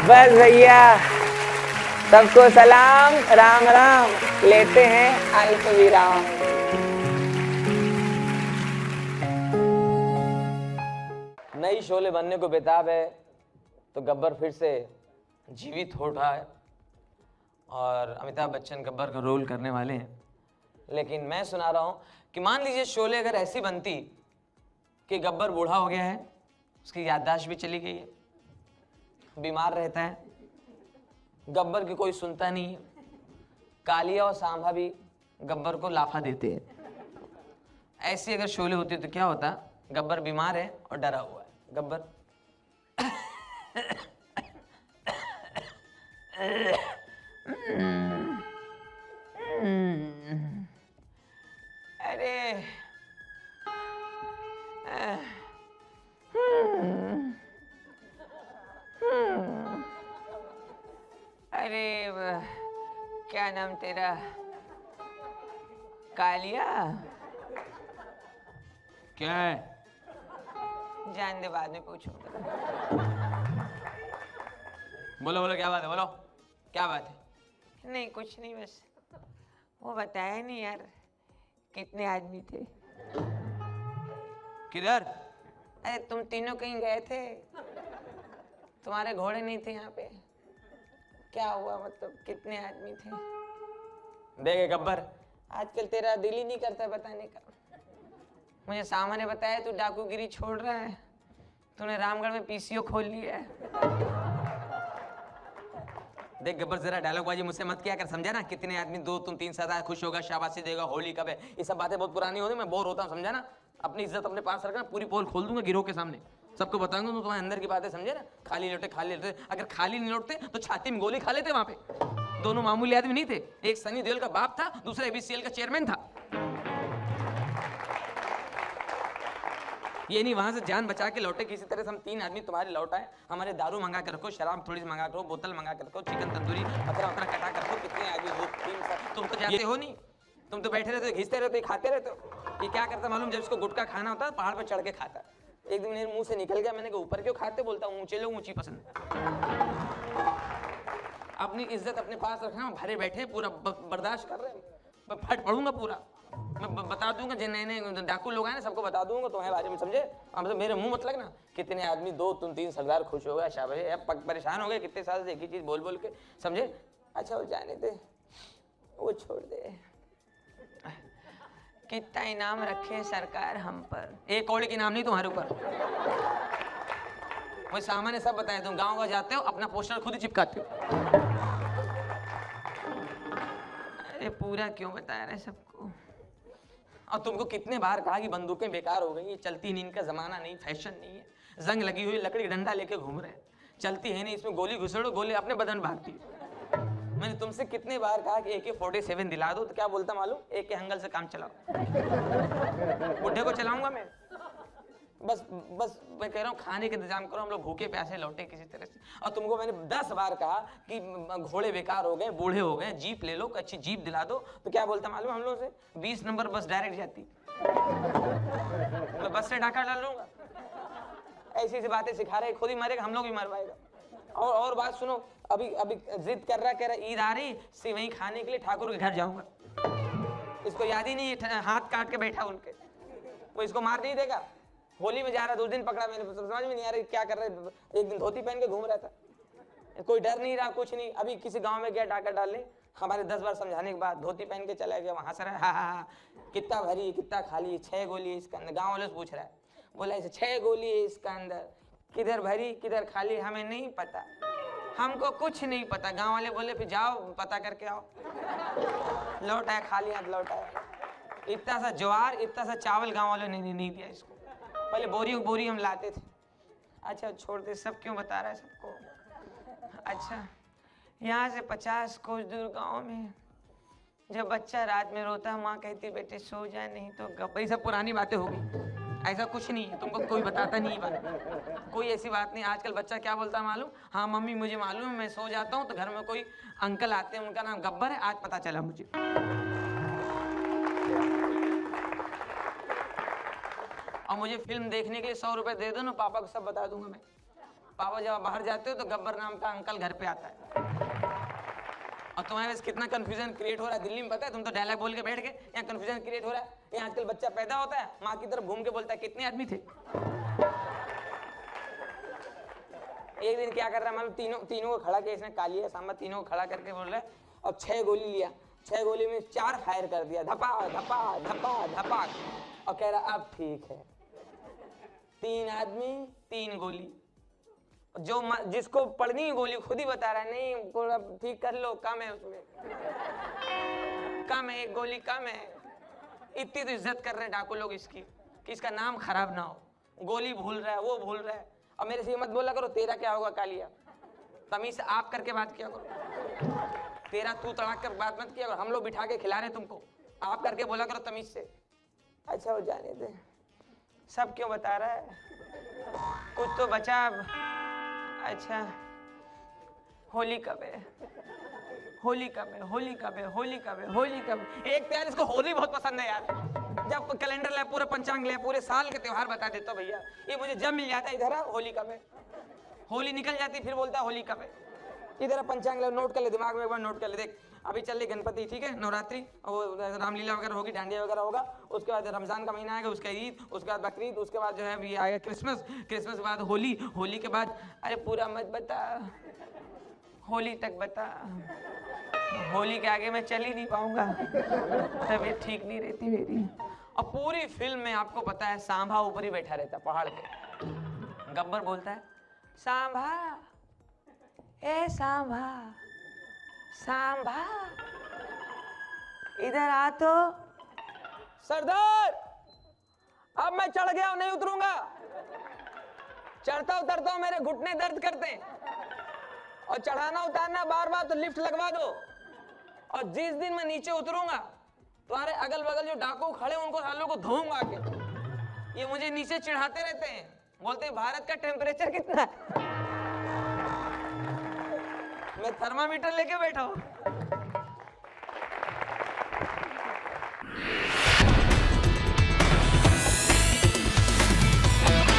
बस भैया, सबको सलाम, राम राम। लेते हैं अल्प विराम। नई शोले बनने को बेताब है तो गब्बर फिर से जीवित हो उठा है और अमिताभ बच्चन गब्बर का रोल करने वाले हैं। लेकिन मैं सुना रहा हूं कि मान लीजिए शोले अगर ऐसी बनती कि गब्बर बूढ़ा हो गया है, उसकी याददाश्त भी चली गई है, बीमार रहता है, गब्बर की कोई सुनता नहीं है, कालिया और सांभा भी गब्बर को लाफा देते हैं। ऐसी अगर शोले होती तो क्या होता? गब्बर बीमार है और डरा हुआ है। गब्बर अरे अरे क्या नाम तेरा? कालिया? क्या है? जान दे, बाद में पूछूंगा। बोलो बोलो, क्या बात है? बोलो क्या बात है? नहीं कुछ नहीं, बस वो बताया नहीं यार कितने आदमी थे। किधर? अरे तुम तीनों कहीं गए थे, तुम्हारे घोड़े नहीं थे यहाँ पे, क्या हुआ? मतलब कितने आदमी थे? देखे गब्बर, आजकल तेरा दिल ही नहीं करता बताने का। मुझे सामने बताया तू डाकूगिरी छोड़ रहा है, तूने रामगढ़ में पीसीओ खोल लिया है। देख गब्बर, जरा डायलॉग बाजी मुझसे मत किया कर, समझा ना? कितने आदमी, 2 तुम 3 साथ खुश होगा, शाबाशी देगा, होली कब है, ये सब बातें बहुत पुरानी होती, मैं बोर होता हूँ, समझा ना? अपनी इज्जत अपने पास रखना, पूरी पोल खोल दूंगा गिरोह के सामने, सबको बताऊंगा तो तुम्हारे अंदर की बातें, समझे ना? खाली लौटे खाली लौटे, अगर खाली नहीं लौटते तो छाती में गोली खा लेते वहां पे। दोनों मामूली आदमी नहीं थे, एक सनी देओल का बाप था, दूसरा एबीसीएल का चेयरमैन था। ये नहीं वहां से जान बचा के लौटे किसी तरह से, हम 3 आदमी तुम्हारे लौटाए, हमारे दारू मंगा के रखो, शराब थोड़ी सी मंगा के रखो, बोतल मंगा के रखो, चिकन तंदूरी पतरा उतरा कटा कर रखो। कितने आदमी? 2 3 तुम तो जाते हो नहीं, तुम तो बैठे रहते हो, घिसते रहते हो, खाते रहते हो। ये क्या करता मालूम? जब इसको गुटखा खाना होता है पहाड़ पर चढ़ के खाता। एक दिन मेरे मुंह से निकल गया, मैंने कहा ऊपर क्यों खाते? बोलता हूँ ऊंचे लोग ऊंची पसंद। अपनी इज्जत अपने पास रखना, भरे बैठे पूरा बर्दाश्त कर रहे हैं, मैं फट पड़ूंगा पूरा, मैं बता दूंगा जो नए नए डाकू लोग आए ना सबको बता दूंगा तुम्हारे बारे में, समझे? अब मेरे मुंह मत लगना। कितने आदमी, 2 तुम 3 सरदार खुश हो गए, शाबाश, अब परेशान हो गए कितने साल से एक ही चीज बोल बोल के, समझे? अच्छा वो जाने दे, वो छोड़ दे। कितना इनाम रखे सरकार हम पर, 1 कौड़ी के इनाम नहीं तुम्हारे ऊपर। वही सामान्य सब बताए, तुम गाँव जाते हो अपना पोस्टर खुद ही चिपकाते हो। अरे पूरा क्यों बता रहे सबको? और तुमको कितने बार कहा कि बंदूकें बेकार हो गई, ये चलती नहीं, इनका जमाना नहीं, फैशन नहीं है, जंग लगी हुई लकड़ी डंडा लेके घूम रहे हैं, चलती है नहीं, इसमें गोली घुसेड़ो, गोली अपने बदन भागती है। मैंने तुमसे कितने बार कहा कि AK-47 दिला दो, तो क्या बोलता मालूम? AK हंगल से काम चलाओ। बुढ़े को चलाऊंगा मैं? बस मैं कह रहा हूँ खाने का इंतजाम करो, हम लोग भूखे प्यासे लौटे किसी तरह से। और तुमको मैंने 10 बार कहा कि घोड़े बेकार हो गए, बूढ़े हो गए, जीप ले लो, अच्छी जीप दिला दो, तो क्या बोलता मालूम हम लोग से? 20 नंबर बस डायरेक्ट जाती, मैं बस से ढाका डाल लूंगा। ऐसी सी बातें सिखा रहे, खुद ही मरेगा, हम लोग भी मरवाएगा। और बात सुनो, अभी जिद कर रहा, कह रहा ईद आ रही, सिवई खाने के लिए ठाकुर के घर जाऊंगा। इसको याद ही नहीं, हाथ काट के बैठा उनके, वो इसको मार नहीं देगा। होली में जा रहा, 2 दिन पकड़ा मैंने, समझ में नहीं आ रहा क्या कर रहा है। एक दिन धोती पहन के घूम रहा था, कोई डर नहीं रहा, कुछ नहीं। अभी किसी गांव में गया डाका डालने, हमारे 10 बार समझाने के बाद धोती पहन के चला गया, वहां से रहा, हा, कितना भरी कितना खाली, 6 गोली इसका अंदर। गाँव वाले से पूछ रहा है, बोला ऐसे 6 गोली है इसका अंदर, किधर भरी किधर खाली हमें नहीं पता, हमको कुछ नहीं पता। गाँव वाले बोले फिर जाओ पता करके आओ। लौट आया, खाली हाथ लौट आया। इतना सा ज्वार, इतना सा चावल गाँव वालों ने नहीं दिया इसको, पहले बोरी हम लाते थे। अच्छा छोड़ दे, सब क्यों बता रहा है सबको? अच्छा, यहाँ से 50 कोस दूर गांव में जब बच्चा रात में रोता, माँ कहती बेटे सो जा, नहीं तो गप। सब पुरानी बातें होगी, ऐसा कुछ नहीं है, तुमको कोई बताता नहीं बात, कोई ऐसी बात नहीं। आजकल बच्चा क्या बोलता है मालूम? हाँ मम्मी मुझे मालूम है, मैं सो जाता हूँ तो घर में कोई अंकल आते हैं, उनका नाम गब्बर है, आज पता चला मुझे। और मुझे फिल्म देखने के लिए 100 रुपए दे दो ना, पापा को सब बता दूंगा मैं। पापा जब आप बाहर जाते हो तो गब्बर नाम का अंकल घर पे आता है। और तुम्हारे पास कितना कंफ्यूजन क्रिएट हो रहा है दिल्ली में, पता है? तुम तो डायलॉग बोल के बैठ गए, यहाँ कंफ्यूजन क्रिएट हो रहा है। यहाँ आजकल बच्चा पैदा होता है, माँ की तरफ घूम के बोलता है कितने आदमी थे। एक दिन क्या कर रहा है मालूम, तीनों को खड़ा किया इसने, कालिया सांबा तीनों को खड़ा करके बोल रहा है और 6 गोली लिया, 6 गोली में 4 फायर कर दिया, धपा धपा धपा धपा, और कह रहा अब ठीक है। 3 आदमी 3 गोली, जो जिसको पड़नी है गोली खुद ही बता रहा है नहीं ठीक कर लो, कम है उसमें, कम है, 1 गोली कम है। इतनी तो इज्जत कर रहे हैं डाकू लोग इसकी कि इसका नाम खराब ना हो, गोली भूल रहा है, वो भूल रहा है। और मेरे से मत बोला करो तेरा क्या होगा कालिया, तमीज से आप करके बात किया करो, तेरा तू तड़ाक कर बात मत किया करो, हम लोग बिठा के खिला रहे तुमको, आप करके बोला करो तमीज से। अच्छा वो जाने दे, सब क्यों बता रहा है, कुछ तो बचा। अच्छा होली कब है, होली कब है, होली कब है, होली कब है, होली कब है? एक तो यार इसको होली बहुत पसंद है यार, जब कैलेंडर ले पूरे पंचांग ले पूरे साल के त्योहार बता देता भैया, ये मुझे जब मिल जाता है इधर होली कब है, होली निकल जाती फिर बोलता है होली कब है। इधर पंचांग ले, नोट कर ले दिमाग में, एक बार नोट कर ले, देख अभी चल रही गणपति, ठीक है, नवरात्रि, और रामलीला वगैरह होगी, डांडिया वगैरह होगा, उसके बाद रमजान का महीना आएगा, उसका ईद, उसके बाद बकरीद, उसके बाद जो है अभी आएगा क्रिसमस, क्रिसमस के बाद होली, होली के बाद अरे पूरा मत बता, होली तक बता, होली के आगे मैं चल ही नहीं पाऊंगा, तबीयत ठीक नहीं रहती मेरी। और पूरी फिल्म में आपको पता है सांभा ऊपर ही बैठा रहता पहाड़ पे, गब्बर बोलता है सांभा, ए सांभा, सांभा इधर आ तो। सरदार अब मैं चढ़ गया हूं, नहीं उतरूंगा, चढ़ता उतरता हूं मेरे घुटने दर्द करते हैं, और चढ़ाना उतारना बार बार तो लिफ्ट लगवा दो, और जिस दिन मैं नीचे उतरूंगा तुम्हारे अगल बगल जो डाकू खड़े उनको सालों को धोऊंगा के। ये मुझे नीचे चिढ़ाते रहते हैं, बोलते हैं भारत का टेम्परेचर कितना है, मैं थर्मामीटर लेके बैठा हूं।